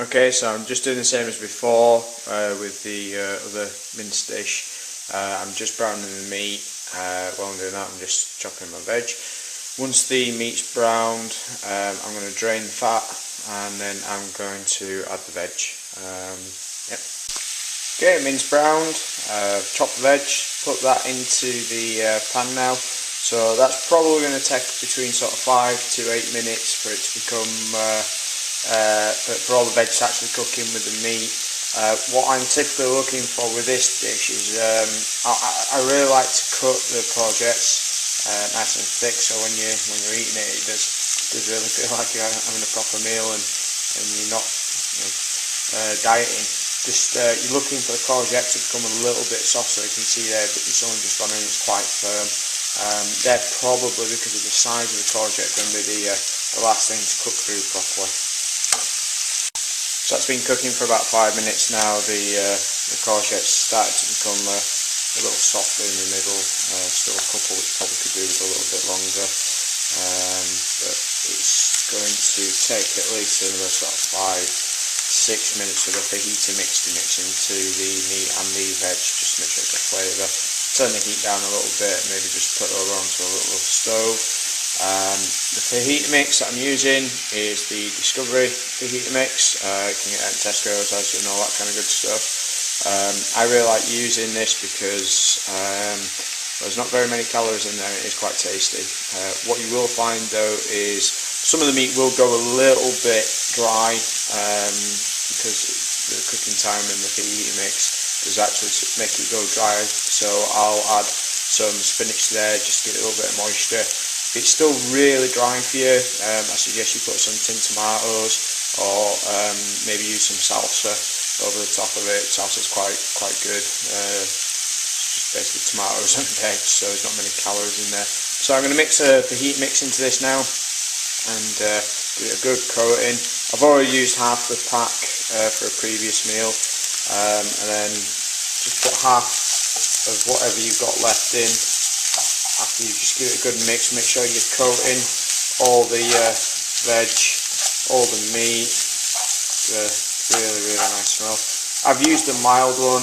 Okay, so I'm just doing the same as before with the other mince dish. I'm just browning the meat. While I'm doing that, I'm just chopping my veg. Once the meat's browned, I'm going to drain the fat, and then I'm going to add the veg. Yep. Okay, mince browned, chop the veg, put that into the pan now. So that's probably going to take between sort of 5 to 8 minutes for it to become for all the veg to actually cook in with the meat. What I'm typically looking for with this dish is I really like to cut the courgettes nice and thick, so when you're eating it, it does really feel like you're having a proper meal and you're not dieting. Just you're looking for the courgette to become a little bit soft, so you can see there that it's only just gone in, it's quite firm. They're probably, because of the size of the courgette, going to be the last thing to cook through properly. So that's been cooking for about 5 minutes now. The courgette's started to become a little softer in the middle. Still a couple which probably could do with a little bit longer, but it's going to take at least another sort of 5-6 minutes for the fajita mix to mix into the meat and the veg, just to make sure it's got flavour. Turn the heat down a little bit, maybe just put it over onto a little stove. The fajita mix that I'm using is the Discovery fajita mix. You can get it at Tesco's, as you know, that kind of good stuff. I really like using this because there's not very many calories in there. It is quite tasty. What you will find though is some of the meat will go a little bit dry because the cooking time in the fajita mix does actually make it go dry. So I'll add some spinach there just to give it a little bit of moisture. If it's still really dry for you, I suggest you put some tinned tomatoes or maybe use some salsa over the top of it. Salsa is quite good. Just basically tomatoes and veg, so there's not many calories in there. So I'm going to mix the heat mix into this now and give it a good coating. I've already used half the pack for a previous meal, and then just put half of whatever you've got left in. After you just give it a good mix, make sure you're coating all the veg, all the meat. Really nice smell. I've used the mild one,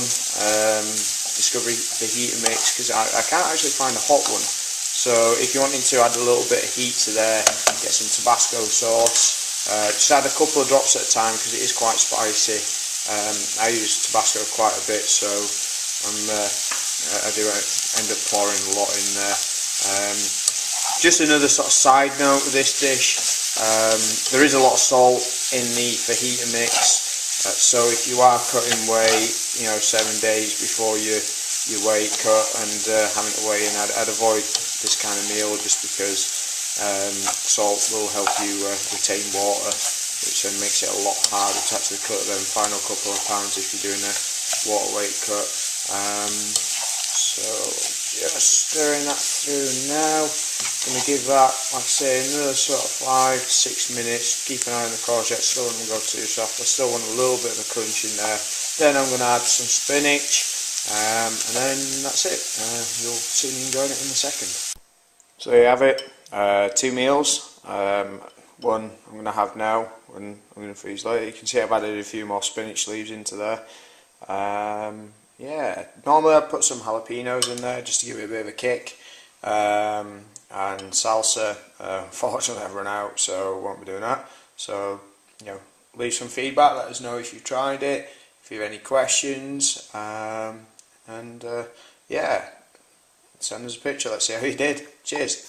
Discovery fajita mix, because I can't actually find a hot one. So if you're wanting to add a little bit of heat to there, get some Tabasco sauce. Just add a couple of drops at a time because it is quite spicy. I use Tabasco quite a bit, so I do end up pouring a lot in there. Just another sort of side note with this dish, there is a lot of salt in the fajita mix, so if you are cutting weight, 7 days before you weight cut and having to weigh in, I'd avoid this kind of meal just because salt will help you retain water, which then makes it a lot harder to actually cut them final couple of pounds if you're doing a water weight cut. So just stirring that through now. I'm going to give that, like I say, another sort of 5 to 6 minutes. Keep an eye on the courgette, still don't go too soft. I still want a little bit of a crunch in there. Then I'm going to add some spinach, and then that's it. You'll see me enjoying it in a second. So there you have it, 2 meals. One I'm going to have now, and I'm going to freeze later. You can see I've added a few more spinach leaves into there. Yeah, normally I'd put some jalapenos in there just to give it a bit of a kick, and salsa. Unfortunately I've run out, so I won't be doing that. So, leave some feedback, let us know if you've tried it, if you have any questions, and yeah, send us a picture, let's see how you did. Cheers.